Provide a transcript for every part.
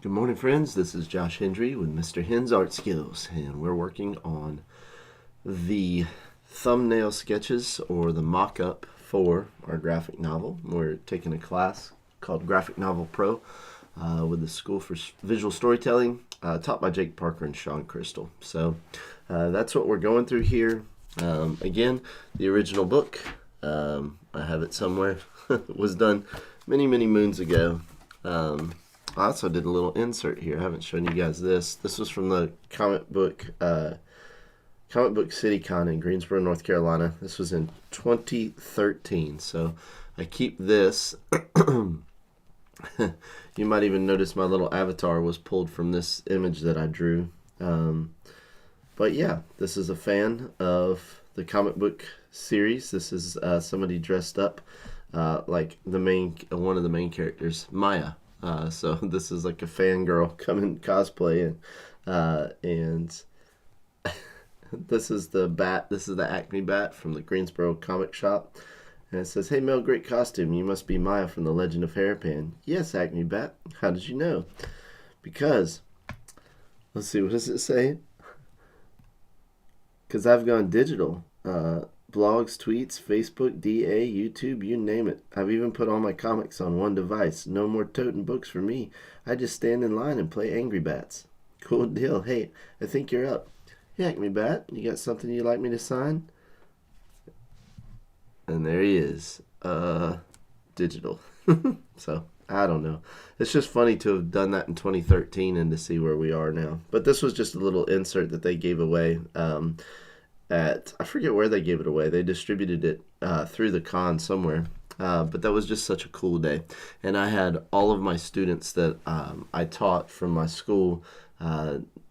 Good morning, friends. This is Josh Hendry with Mr. Hen's Art Skills, and we're working on the thumbnail sketches or the mock-up for our graphic novel. We're taking a class called Graphic Novel Pro with the School for Visual Storytelling, taught by Jake Parker and Sean Crystal. So that's what we're going through here. Again, the original book, I have it somewhere, was done many, many moons ago. I also did a little insert here. I haven't shown you guys this. This was from the comic book City Con in Greensboro, North Carolina. This was in 2013. So I keep this. You might even notice my little avatar was pulled from this image that I drew. But yeah, this is a fan of the comic book series. This is somebody dressed up like one of the main characters, Maya. So this is like a fangirl coming cosplay, and this is the bat. This is the Acme bat from the Greensboro comic shop, and it says, "Hey Mel, great costume. You must be Maya from the Legend of Harapan." "Yes, Acme bat. How did you know?" "Because, let's see, what does it say? Because I've gone digital. Blogs, tweets, Facebook, DA, YouTube, you name it. I've even put all my comics on one device. No more toting books for me. I just stand in line and play Angry Bats." "Cool deal. Hey, I think you're up." "Yeah, Acme Bat, you got something you'd like me to sign?" And there he is. Digital. So, I don't know. It's just funny to have done that in 2013 and to see where we are now. But this was just a little insert that they gave away. I forget where they gave it away. They distributed it through the con somewhere. But that was just such a cool day. And I had all of my students that I taught from my school.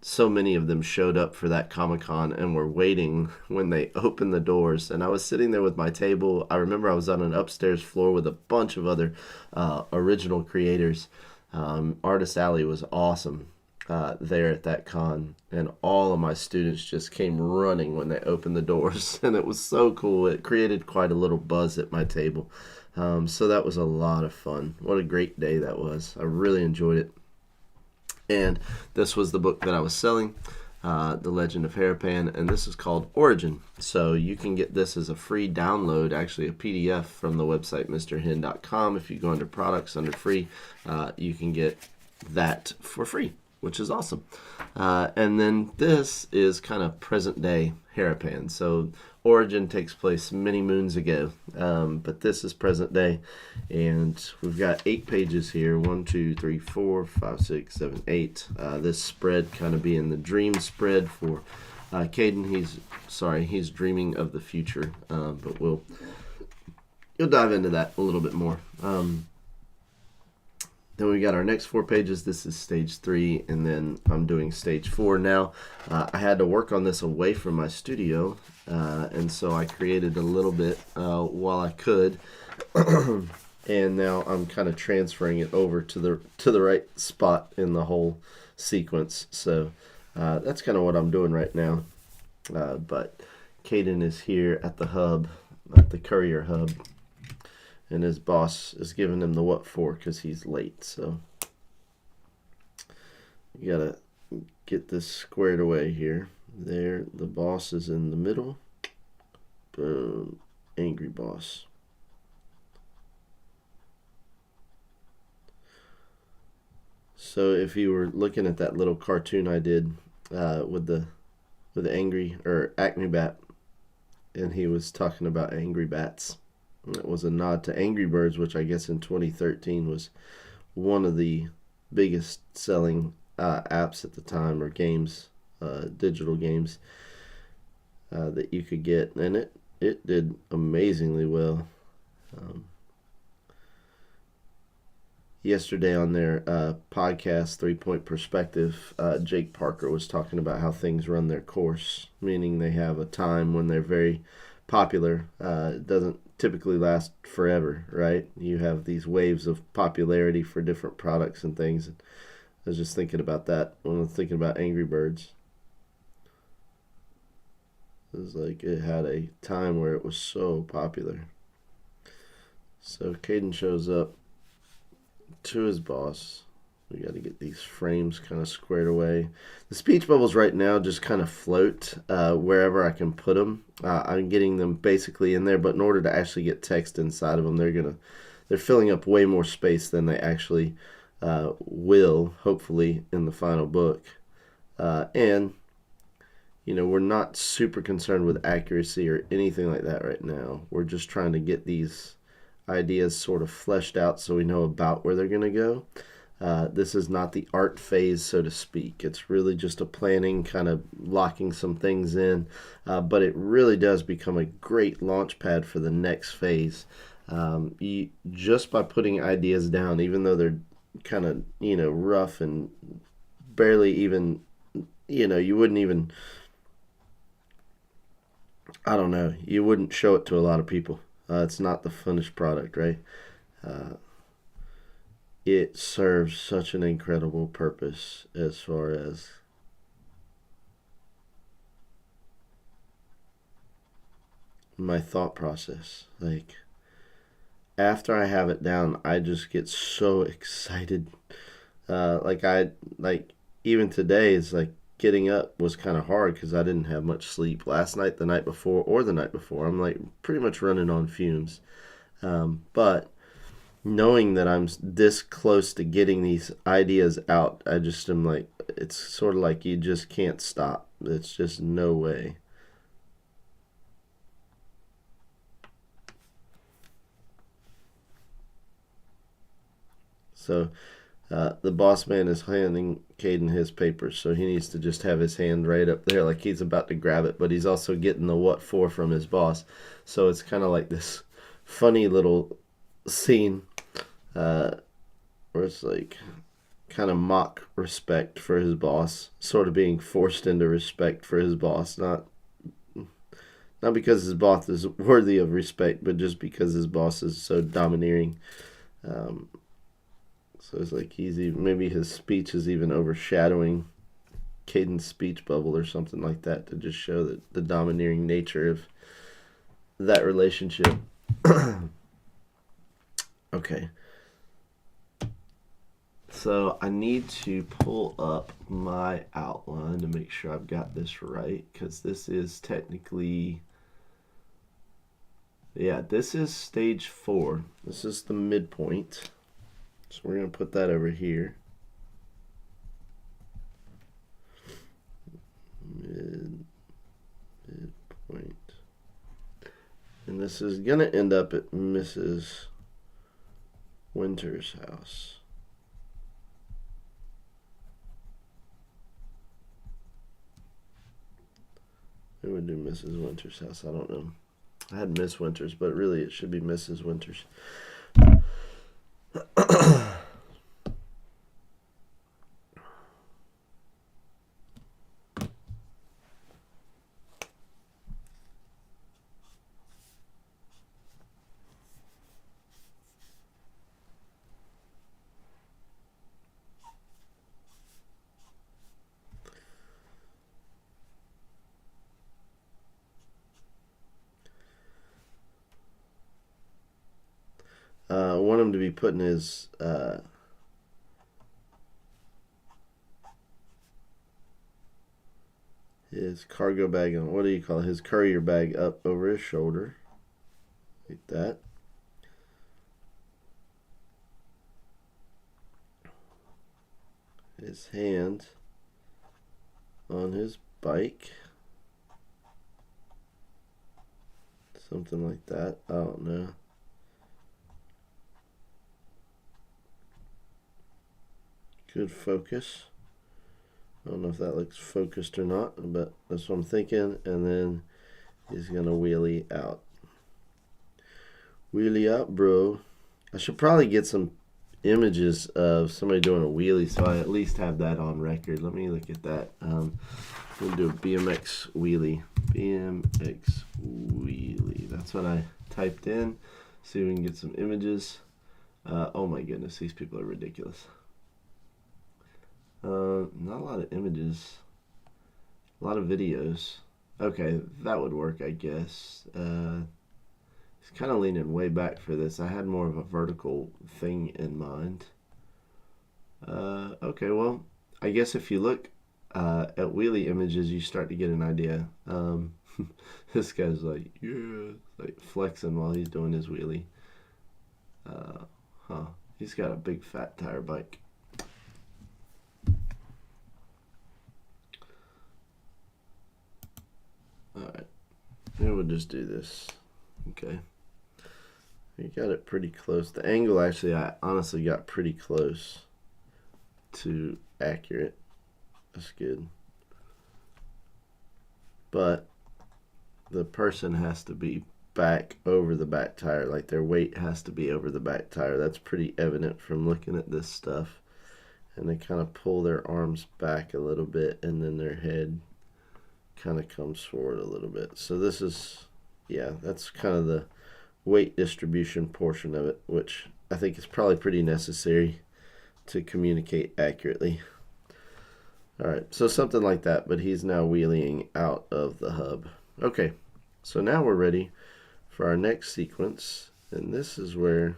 So many of them showed up for that Comic-Con and were waiting when they opened the doors. And I was sitting there with my table. I remember I was on an upstairs floor with a bunch of other original creators. Artist Alley was awesome. There at that con, and all of my students just came running when they opened the doors, and it was so cool. It created quite a little buzz at my table, so that was a lot of fun. What a great day that was. I really enjoyed it. And this was the book that I was selling, The Legend of Harapan, and this is called Origin. So you can get this as a free download, actually a PDF from the website MrHen.com. If you go under products under free, you can get that for free, which is awesome. And then this is kind of present day Harapan. So Origin takes place many moons ago, but this is present day. And we've got 8 pages here. 1, 2, 3, 4, 5, 6, 7, 8. This spread kind of being the dream spread for Caden. He's dreaming of the future, but you'll dive into that a little bit more. Then we got our next 4 pages. This is stage 3, and then I'm doing stage 4 now. I had to work on this away from my studio, and so I created a little bit while I could, and now I'm kind of transferring it over to the right spot in the whole sequence. So that's kind of what I'm doing right now. But Caden is here at the hub, at the courier hub. And his boss is giving him the what for because he's late. So you gotta get this squared away here. There, the boss is in the middle. Boom, angry boss. So if you were looking at that little cartoon I did with the angry or Acme Bat, and he was talking about angry bats. It was a nod to Angry Birds, which I guess in 2013 was one of the biggest selling apps at the time, or games, digital games that you could get, and it did amazingly well. Yesterday on their podcast, 3-Point Perspective, Jake Parker was talking about how things run their course, meaning they have a time when they're very popular. It doesn't typically last forever, right? You have these waves of popularity for different products and things. I was just thinking about that when I was thinking about Angry Birds. It was like it had a time where it was so popular. So Caden shows up to his boss, We got to get these frames kind of squared away. The speech bubbles right now just kind of float wherever I can put them. I'm getting them basically in there, but in order to actually get text inside of them, they're filling up way more space than they actually will, hopefully, in the final book. And we're not super concerned with accuracy or anything like that right now. We're just trying to get these ideas sort of fleshed out so we know about where they're going to go. This is not the art phase, so to speak. It's really just a planning, kind of locking some things in. But it really does become a great launch pad for the next phase. Just by putting ideas down, even though they're kind of, rough and barely even, you wouldn't even, I don't know, you wouldn't show it to a lot of people. It's not the finished product, right? It serves such an incredible purpose as far as my thought process. Like, after I have it down, I just get so excited. Even today, it's like getting up was kind of hard because I didn't have much sleep last night, the night before, or the night before. I'm like pretty much running on fumes. But knowing that I'm this close to getting these ideas out, I just am like, it's sort of like you just can't stop. It's just no way. So the boss man is handing Caden his papers, so he needs to just have his hand right up there like he's about to grab it, but he's also getting the what for from his boss. So it's kind of like this funny little scene where it's like kind of mock respect for his boss, sort of being forced into respect for his boss, not because his boss is worthy of respect, but just because his boss is so domineering. So it's like maybe his speech is even overshadowing Caden's speech bubble or something like that to just show that the domineering nature of that relationship. Okay. So I need to pull up my outline to make sure I've got this right, because this is technically, this is stage 4. This is the midpoint. So we're going to put that over here. Midpoint. And this is going to end up at Mrs. Winter's house. Who would do Mrs. Winter's house? I don't know. I had Miss Winters, but really it should be Mrs. Winters. I want him to be putting his cargo bag on, what do you call it? His courier bag up over his shoulder, like that. His hand on his bike, something like that. I don't know. Good focus. I don't know if that looks focused or not, but that's what I'm thinking. And then he's gonna wheelie out. Wheelie out, bro. I should probably get some images of somebody doing a wheelie, so I at least have that on record. Let me look at that. We'll do a BMX wheelie. BMX wheelie. That's what I typed in. See if we can get some images. Oh my goodness, these people are ridiculous. Not a lot of images. A lot of videos. Okay, that would work, I guess. He's kind of leaning way back for this. I had more of a vertical thing in mind. Okay, well, I guess if you look at wheelie images, you start to get an idea. This guy's like, yeah, like flexing while he's doing his wheelie. Uh, huh. He's got a big fat tire bike. Alright, now we'll just do this. Okay. You got it pretty close. The angle actually, I honestly got pretty close to accurate. That's good. But the person has to be back over the back tire, like their weight has to be over the back tire. That's pretty evident from looking at this stuff. And they kind of pull their arms back a little bit, and then their head kind of comes forward a little bit. So this is, yeah, that's kind of the weight distribution portion of it, which I think is probably pretty necessary to communicate accurately. All right, so something like that, but he's now wheeling out of the hub. Okay, so now we're ready for our next sequence, and this is where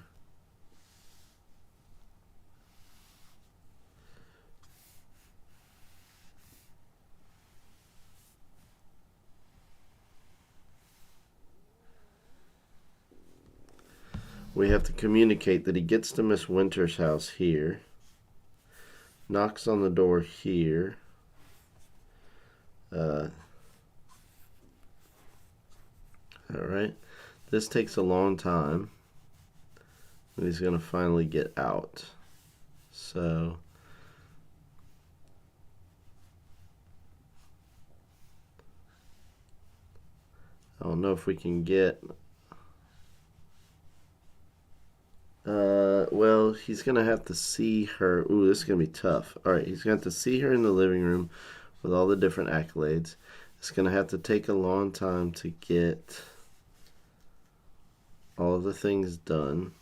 we have to communicate that he gets to Miss Winter's house here, knocks on the door here, all right, this takes a long time, and he's going to finally get out. So I don't know if we can get, well, he's going to have to see her. Ooh, this is going to be tough. All right, he's going to have to see her in the living room with all the different accolades. It's going to have to take a long time to get all of the things done.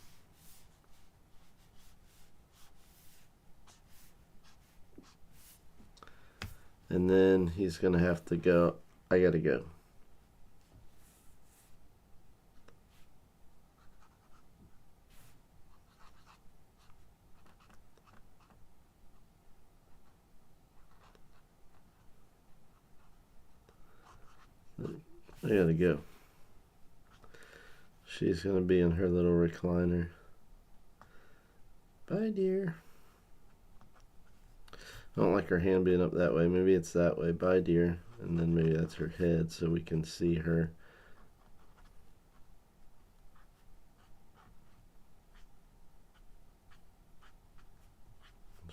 And then he's going to have to go. I got to go. I gotta go. She's gonna be in her little recliner. Bye, dear. I don't like her hand being up that way. Maybe it's that way. Bye, dear. And then maybe that's her head so we can see her.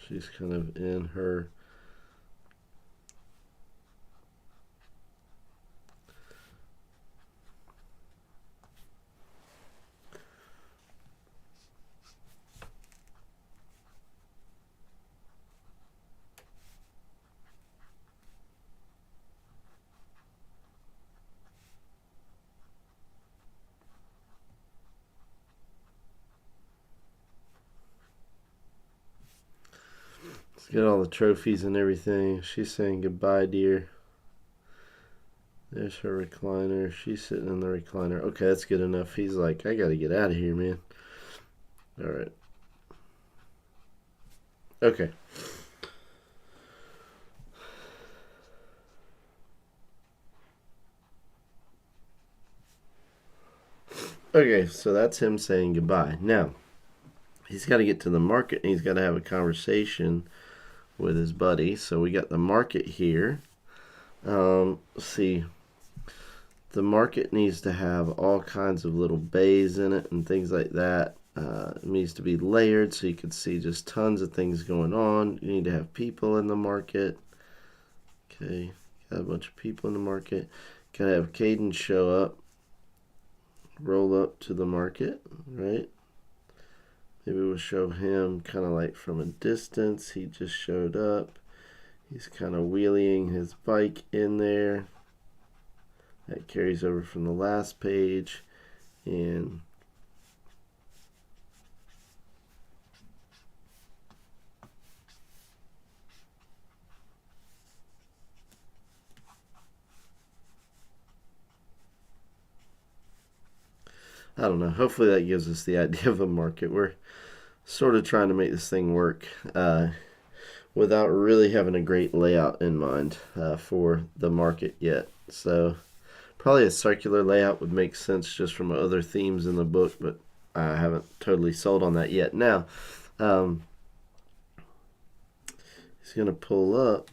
She's kind of in her. Let's get all the trophies and everything. She's saying goodbye, dear. There's her recliner. She's sitting in the recliner. Okay, that's good enough. He's like, I gotta get out of here, man. All right. Okay. Okay, so that's him saying goodbye. Now, he's got to get to the market, and he's got to have a conversation with his buddy. So we got the market here. Let's see. The market needs to have all kinds of little bays in it and things like that. It needs to be layered so you can see just tons of things going on. You need to have people in the market. Okay, got a bunch of people in the market. Gotta have Caden show up, roll up to the market, right? Maybe we'll show him kind of like from a distance. He just showed up. He's kind of wheeling his bike in there. That carries over from the last page. And I don't know. Hopefully that gives us the idea of a market. We're sort of trying to make this thing work. without really having a great layout in mind for the market yet. So probably a circular layout would make sense just from other themes in the book, but I haven't totally sold on that yet. Now, he's going to pull up.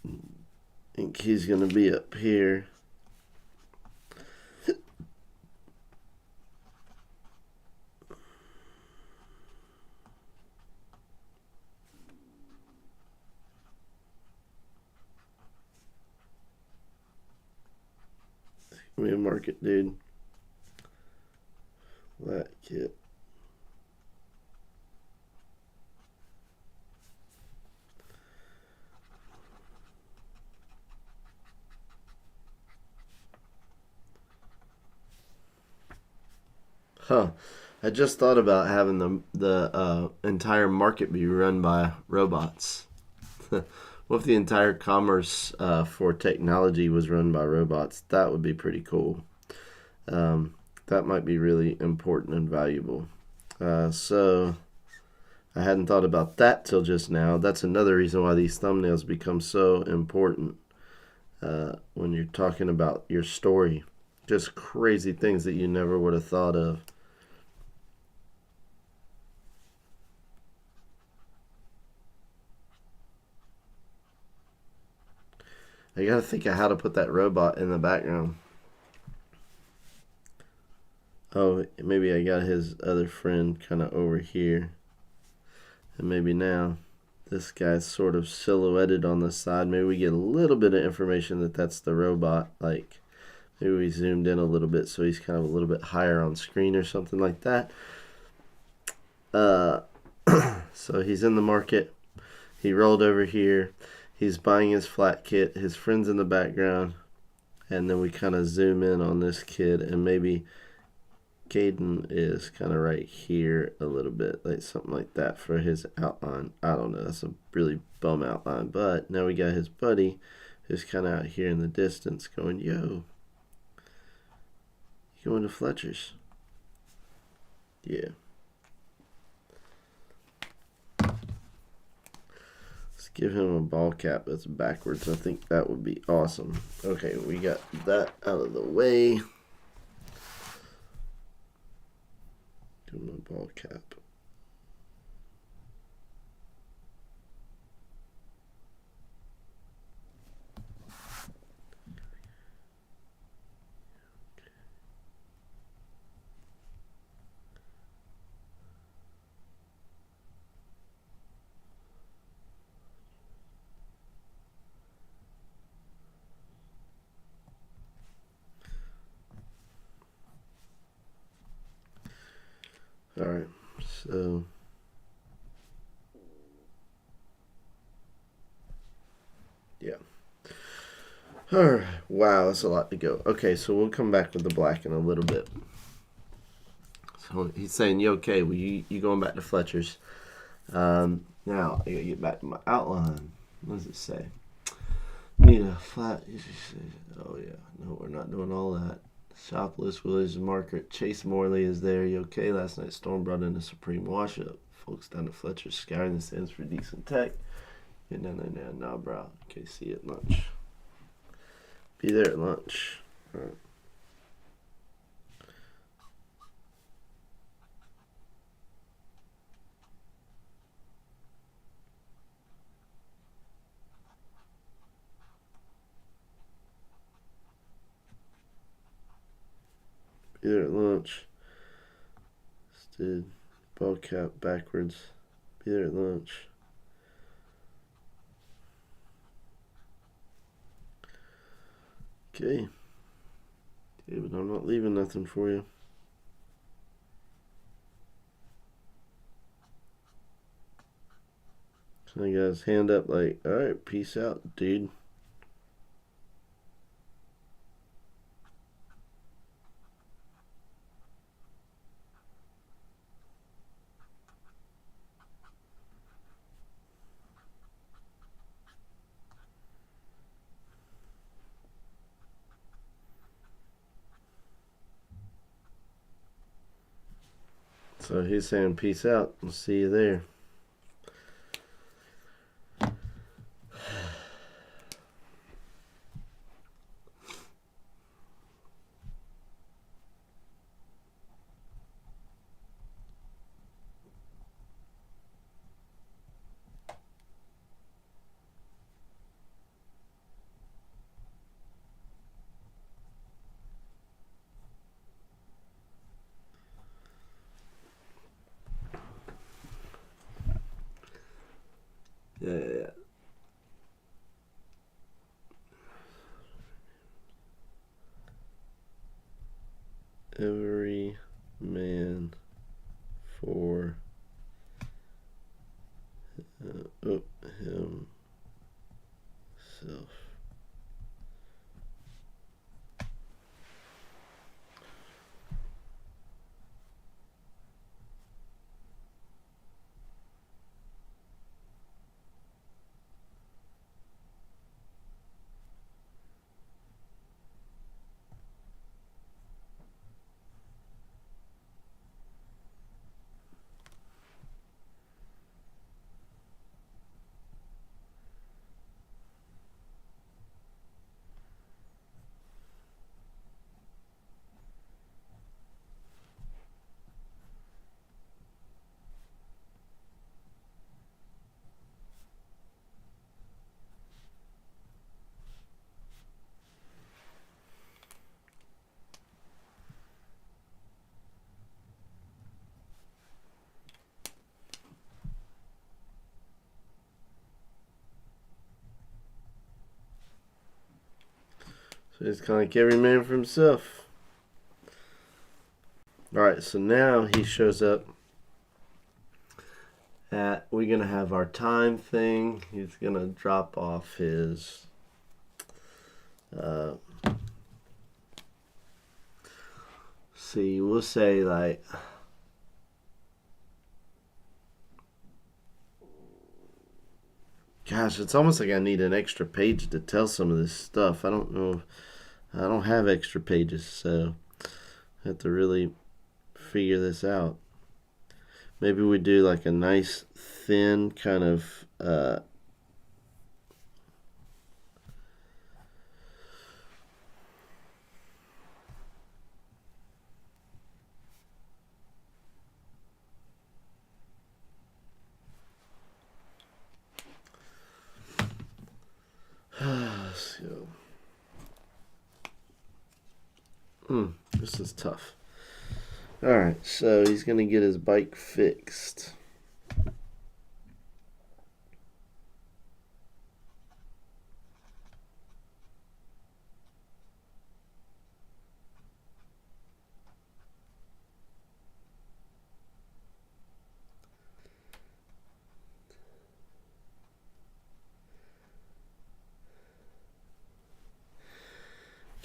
I think he's going to be up here. Give me a market, dude. Flat kit. Huh. I just thought about having the entire market be run by robots. What if the entire commerce for technology was run by robots? That would be pretty cool. That might be really important and valuable. So I hadn't thought about that till just now. That's another reason why these thumbnails become so important when you're talking about your story. Just crazy things that you never would have thought of. I gotta think of how to put that robot in the background. Oh, maybe I got his other friend kind of over here. And maybe now this guy's sort of silhouetted on the side. Maybe we get a little bit of information that that's the robot. Like maybe we zoomed in a little bit so he's kind of a little bit higher on screen or something like that. So he's in the market. He rolled over here. He's buying his flat kit. His friend's in the background. And then we kind of zoom in on this kid, and maybe Caden is kind of right here a little bit, like something like that for his outline. I don't know. That's a really bum outline. But now we got his buddy who's kind of out here in the distance going, yo, you going to Fletcher's? Yeah. Let's give him a ball cap that's backwards. I think that would be awesome. Okay, we got that out of the way. Do my ball cap. All right, so yeah. All right, wow, that's a lot to go. Okay, so we'll come back with the black in a little bit. So he's saying, "You okay? Well, you going back to Fletcher's?" Now I gotta get back to my outline. What does it say? Need a flat. Oh yeah, no, we're not doing all that. Shopless Williams Market. Chase Morley is there. You okay? Last night storm brought in a supreme washup. Folks down to Fletcher scouring the stands for decent tech. Get down there now. Nah, bro. Okay, see you at lunch. Be there at lunch. All right. Be there at lunch. Stood ball cap backwards. Be there at lunch. Okay. David, I'm not leaving nothing for you. So I got his hand up like, alright, peace out, dude. So he's saying peace out. We'll see you there. Every man for himself. So it's kind of like every man for himself. Alright, so now he shows up at, we're going to have our time thing. He's going to drop off his see, we'll say like gosh, it's almost like I need an extra page to tell some of this stuff. I don't know. I don't have extra pages, so I have to really figure this out. Maybe we do like a nice thin kind of so, this is tough. Alright, so he's going to get his bike fixed.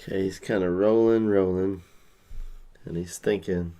Okay, he's kind of rolling, and he's thinking.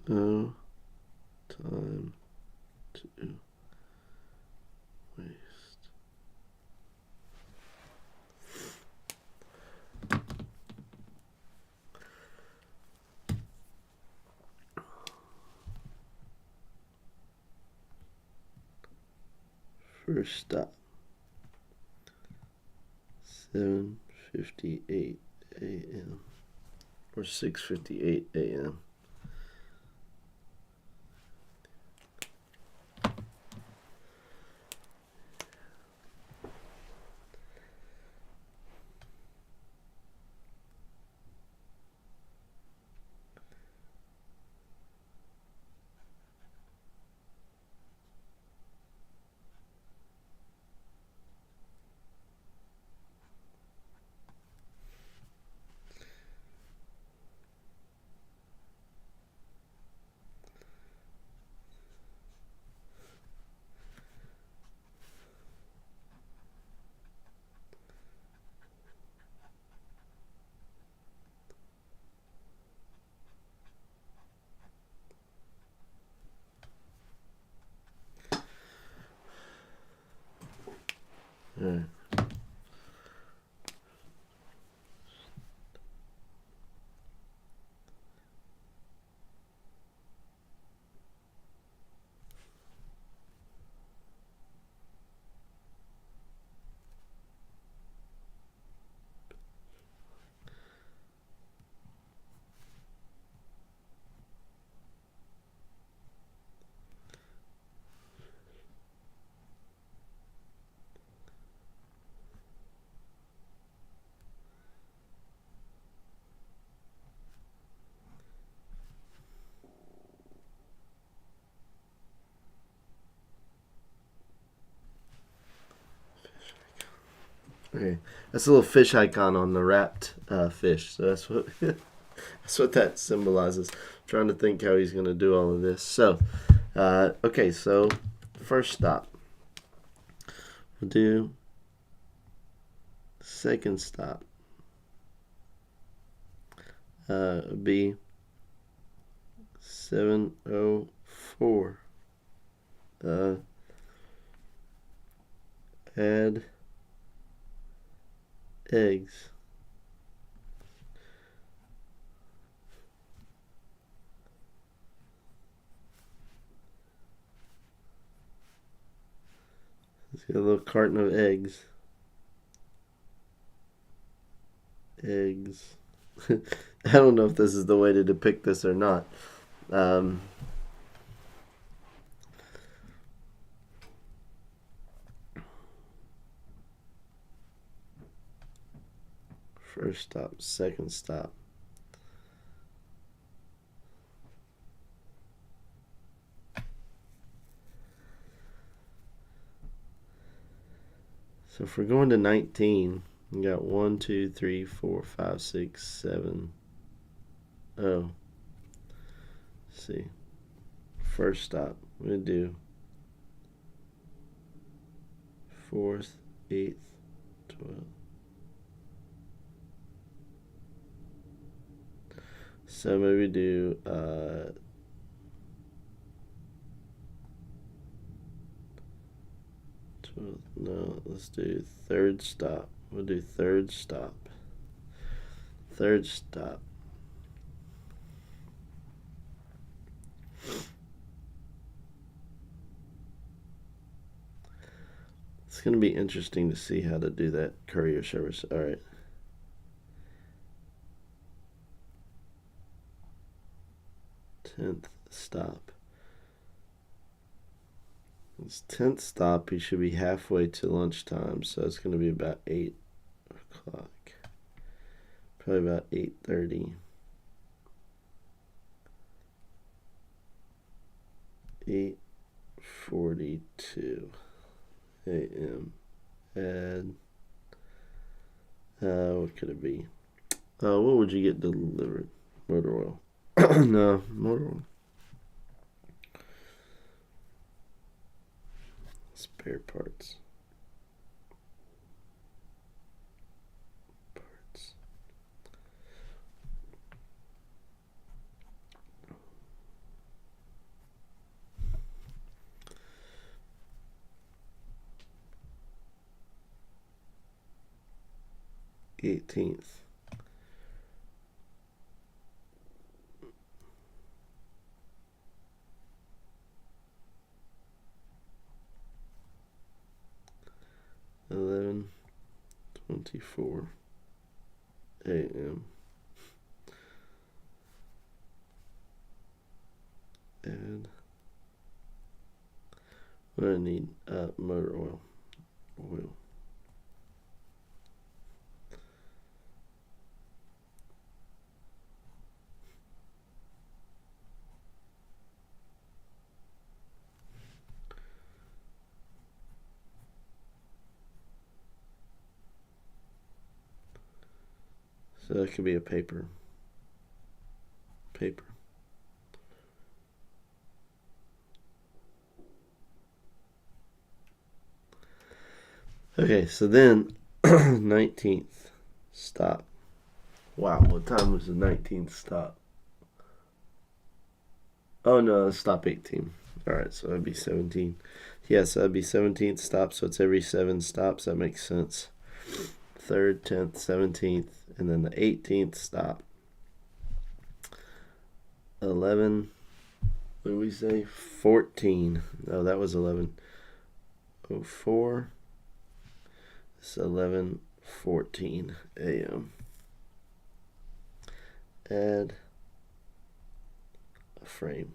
No time to waste. First stop, 7:58 a.m. or 6:58 a.m. All right. Okay, that's a little fish icon on the wrapped fish. So that's what that's what that symbolizes. I'm trying to think how he's going to do all of this. So, okay, so first stop. We'll do second stop. Be 7:04. Add eggs. Let's get a little carton of eggs. Eggs. I don't know if this is the way to depict this or not. First stop, second stop. So if we're going to 19, we got 1, 2, 3, 4, 5, 6, 7. Oh. Let's see. First stop. We're going to do 4th, 8th, 12th. So maybe do no, let's do third stop. We'll do third stop. Third stop. It's going to be interesting to see how to do that courier service. All right. 10th stop. It's 10th stop. He should be halfway to lunchtime, so it's going to be about 8 o'clock. Probably about 8:30. 8:42 a.m. And what could it be? What would you get delivered? Motor oil. No, motor oil. Spare parts. Parts. Eighteenth. $11:24 a.m. And what do I need? Motor oil. Oil. So that could be a paper. Paper. Okay, so then 19th stop. Wow, what time was the 19th stop? Oh no, stop 18. Alright, so that'd be 17. Yeah, so that'd be 17th stop, so it's every 7 stops. That makes sense. 3rd, 10th, 17th, and then the 18th stop. 11. What did we say? 14. No, that was 11:04. It's 11:14 a.m. Add a frame.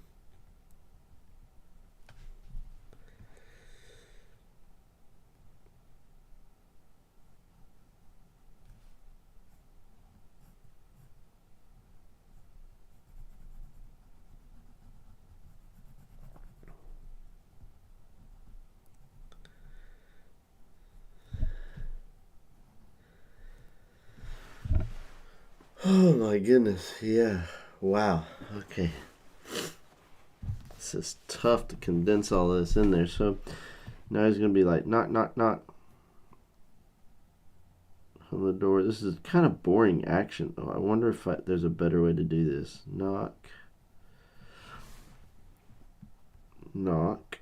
Oh my goodness. Yeah. Wow. Okay. This is tough to condense all this in there. So now he's going to be like, knock, knock, knock on the door. This is kind of boring action, though. I wonder if there's a better way to do this. Knock, knock.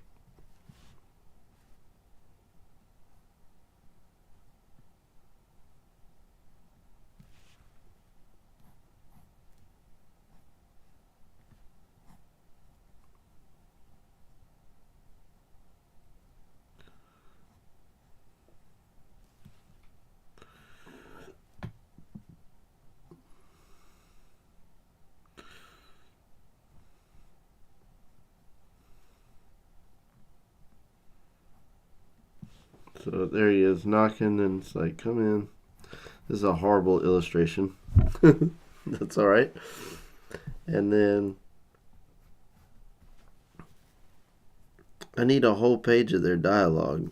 So there he is knocking, and it's like, come in. This is a horrible illustration. That's all right. And then I need a whole page of their dialogue.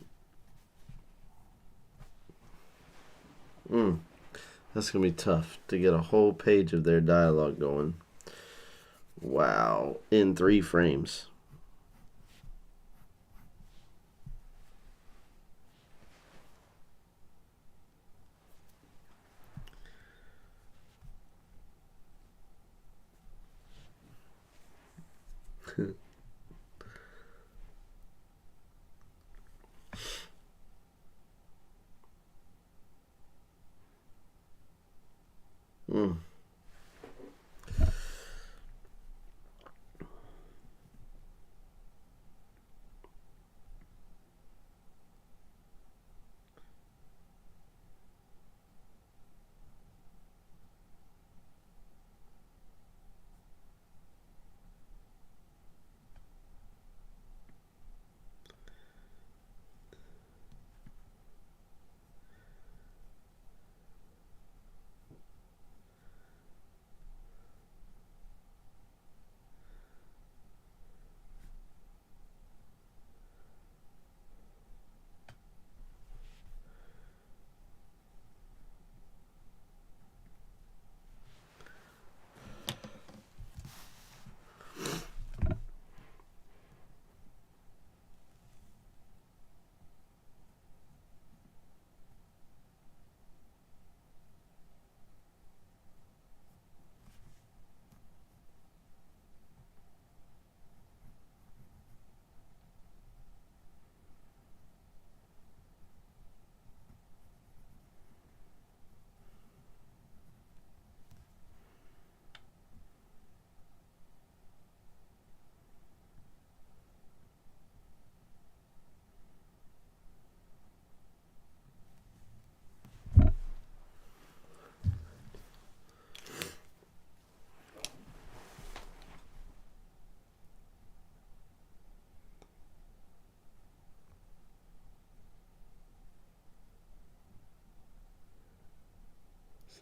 That's going to be tough to get a whole page of their dialogue going. Wow. In 3 frames. mm.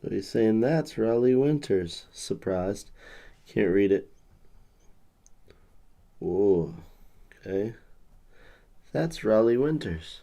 So he's saying that's Raleigh Winters. Surprised. Can't read it. Whoa. Okay. That's Raleigh Winters.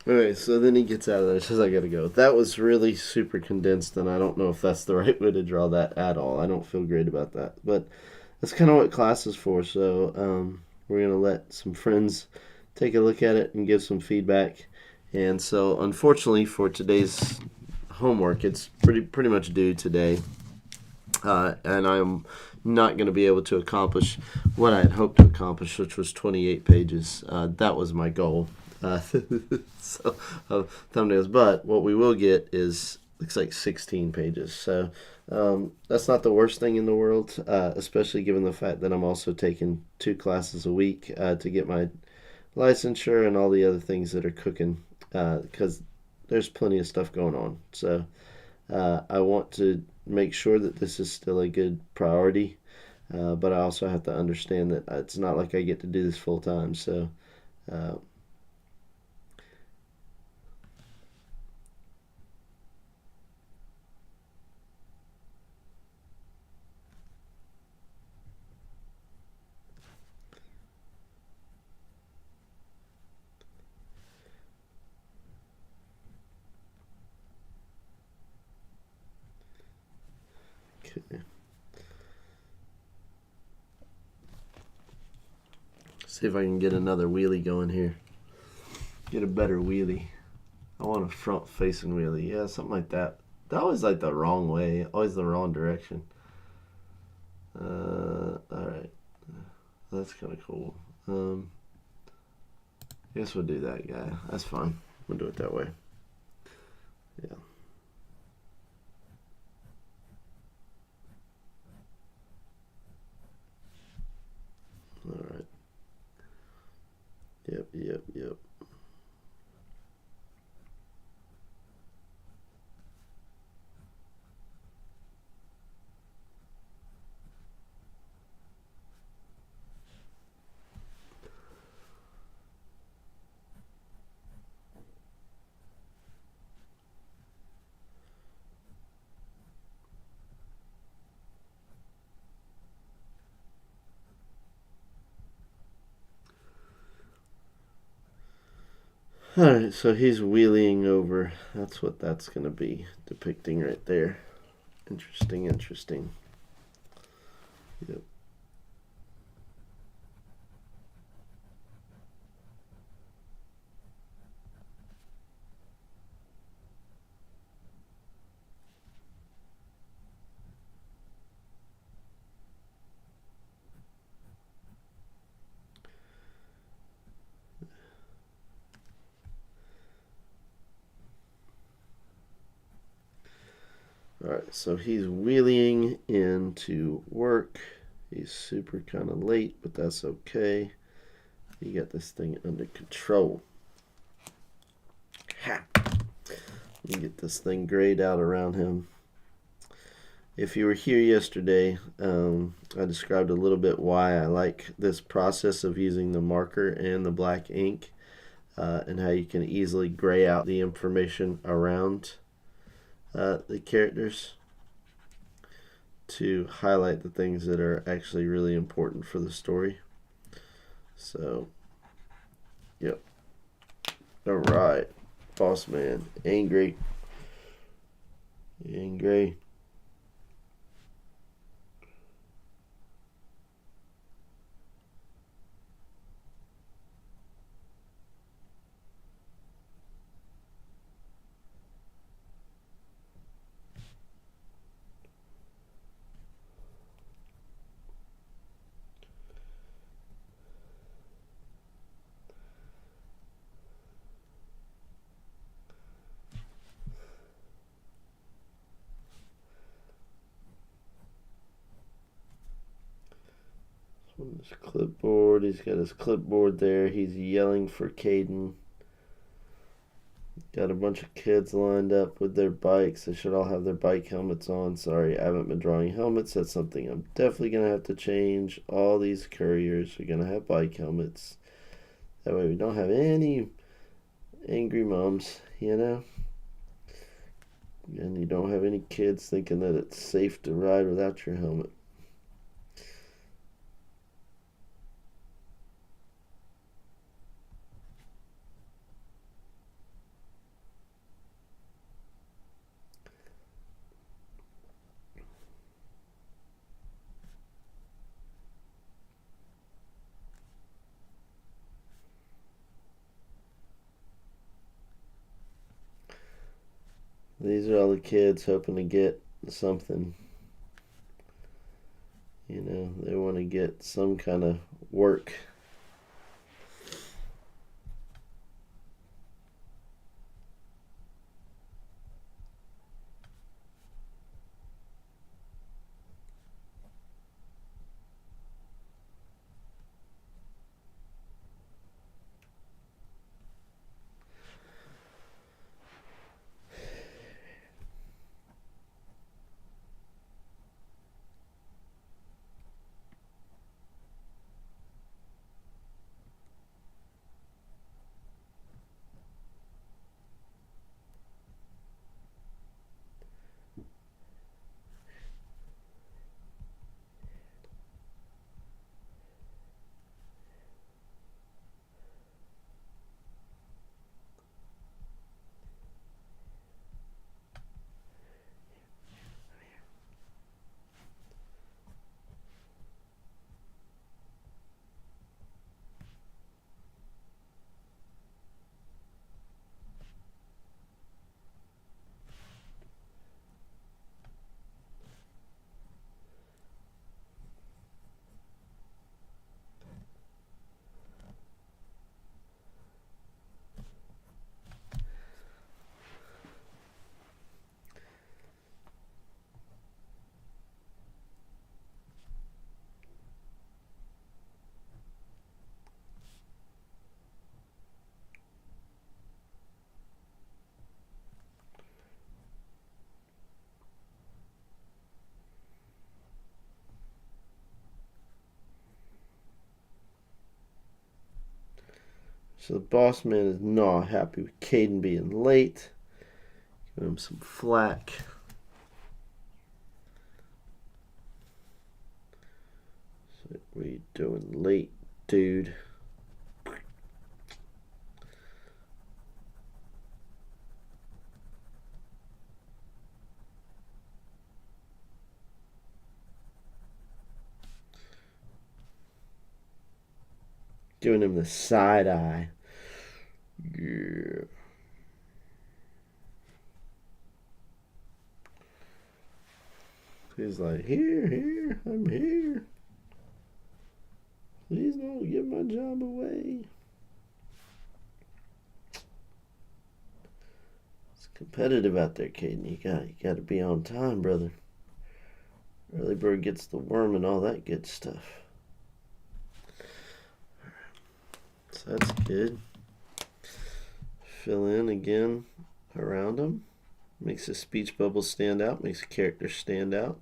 Okay, so then he gets out of there. Says, "I gotta go." That was really super condensed, and I don't know if that's the right way to draw that at all. I don't feel great about that, but that's kind of what class is for. So we're gonna let some friends take a look at it and give some feedback. And so, unfortunately, for today's homework, it's pretty much due today, and I'm not going to be able to accomplish what I had hoped to accomplish, which was 28 pages. That was my goal. So thumbnails, but what we will get is looks like 16 pages. So that's not the worst thing in the world, especially given the fact that I'm also taking 2 classes a week to get my licensure and all the other things that are cooking, because there's plenty of stuff going on. So I want to make sure that this is still a good priority, but I also have to understand that it's not like I get to do this full time. So uh, okay. See if I can get another wheelie going here. Get a better wheelie. I want a front facing wheelie. Yeah, something like that. That was like the wrong way, always the wrong direction. Alright. That's kind of cool. Guess we'll do that, guy. That's fine. We'll do it that way. Yeah. Alright. Yep. Alright, so he's wheeling over. That's what that's going to be depicting right there. Interesting. Yep. Alright, so he's wheeling into work. He's super kind of late, but that's okay. He got this thing under control. Ha! Let me get this thing grayed out around him. If you were here yesterday, I described a little bit why I like this process of using the marker and the black ink, and how you can easily gray out the information around the characters to highlight the things that are actually really important for the story. So, yep. Alright. Boss man. Angry. On his clipboard, he's got his clipboard there. He's yelling for Caden. Got a bunch of kids lined up with their bikes. They should all have their bike helmets on. Sorry, I haven't been drawing helmets. That's something I'm definitely going to have to change. All these couriers are going to have bike helmets. That way we don't have any angry moms, you know? And you don't have any kids thinking that it's safe to ride without your helmet. these are all the kids hoping to get something. You know, they want to get some kind of work. So the boss man is not happy with Caden being late. Give him some flack. So what are you doing late, dude? Giving him the side eye. Yeah. He's like, here, I'm here. Please don't give my job away. It's competitive out there, Caden. You got to be on time, brother. Early bird gets the worm and all that good stuff. So that's good. Fill in again around him. Makes the speech bubbles stand out, makes the characters stand out,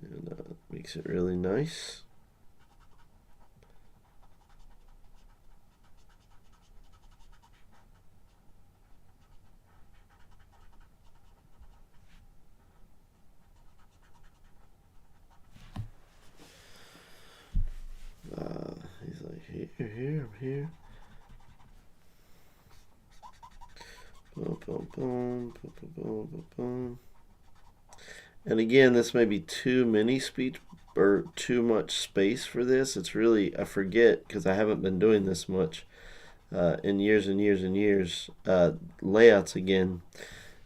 and makes it really nice. He's like, here, I'm here. Boom, boom, boom, boom, boom, boom, boom. And again, this may be too many speech or too much space for this. It's really, I forget because I haven't been doing this much in years and years and years. Layouts again,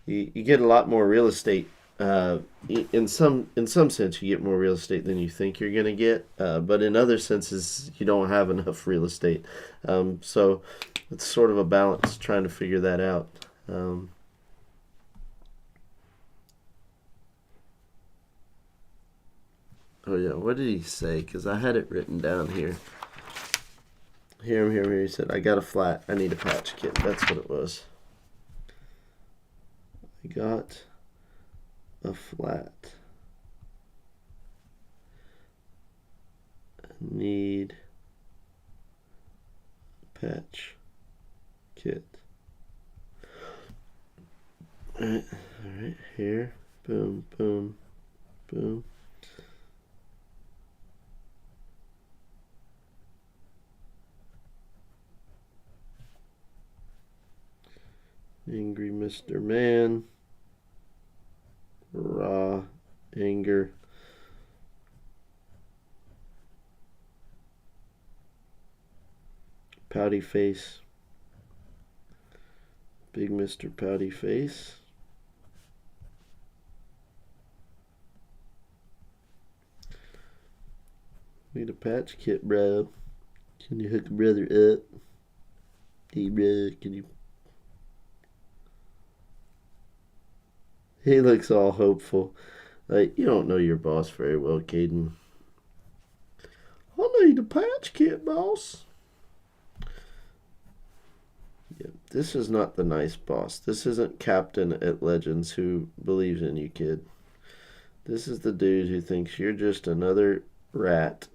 you get a lot more real estate. In some sense, you get more real estate than you think you're gonna get, but in other senses, you don't have enough real estate. So it's sort of a balance trying to figure that out. Oh yeah, what did he say? Because I had it written down here. Here. He said, I got a flat. I need a patch kit. That's what it was. I got a flat. I need a patch kit. Alright, here. Boom, boom, boom. Angry Mr. Man. Raw anger. Pouty face. Big Mr. Pouty face. Need a patch kit, bro. Can you hook a brother up? Hey, bro, can you? He looks all hopeful. Like, you don't know your boss very well, Caden. I need a patch kit, boss. Yeah, this is not the nice boss. This isn't Captain at Legends who believes in you, kid. This is the dude who thinks you're just another rat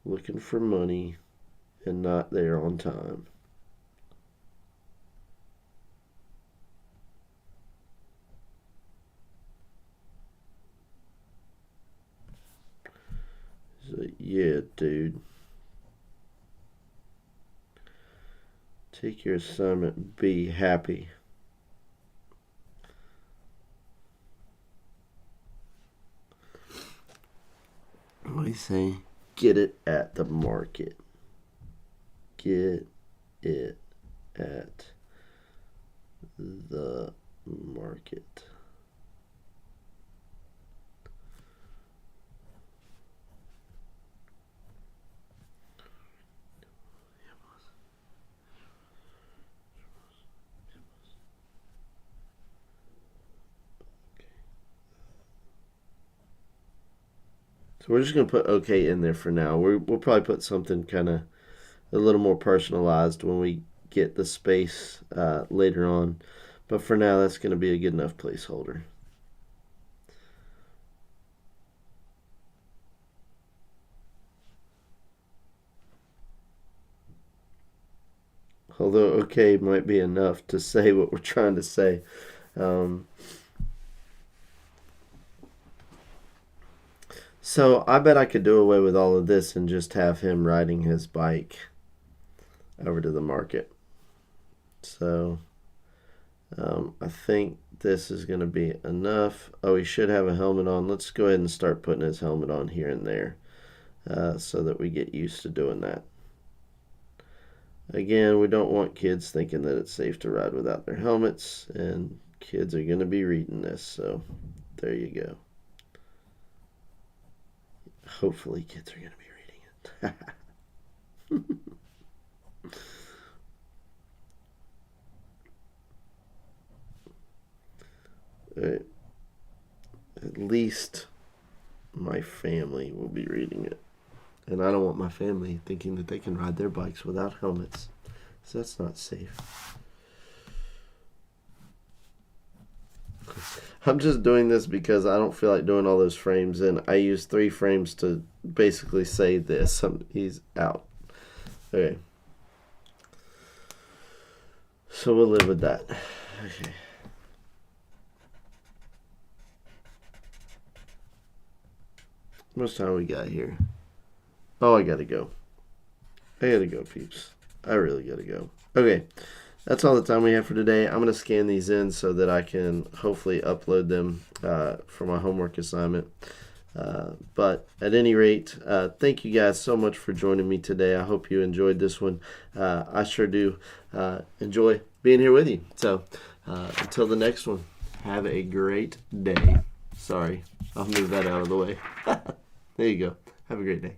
looking for money and not there on time. He's like, yeah, dude. Take your assignment, be happy. What do you say? Get it at the market. Get it at the market. So we're just going to put okay in there for now. We'll probably put something kind of a little more personalized when we get the space later on. But for now, that's going to be a good enough placeholder. Although okay might be enough to say what we're trying to say. So I bet I could do away with all of this and just have him riding his bike over to the market. So I think this is going to be enough. Oh, he should have a helmet on. Let's go ahead and start putting his helmet on here and there so that we get used to doing that. Again, we don't want kids thinking that it's safe to ride without their helmets, and kids are going to be reading this, so there you go. Hopefully kids are going to be reading it. Right. At least my family will be reading it. And I don't want my family thinking that they can ride their bikes without helmets. So that's not safe. I'm just doing this because I don't feel like doing all those frames, and I use 3 frames to basically say this. He's out. Okay. So we'll live with that. Okay. How much time we got here? Oh, I gotta go. I gotta go, peeps. I really gotta go. Okay. That's all the time we have for today. I'm going to scan these in so that I can hopefully upload them for my homework assignment. But at any rate, thank you guys so much for joining me today. I hope you enjoyed this one. I sure do enjoy being here with you. So until the next one, have a great day. Sorry, I'll move that out of the way. There you go. Have a great day.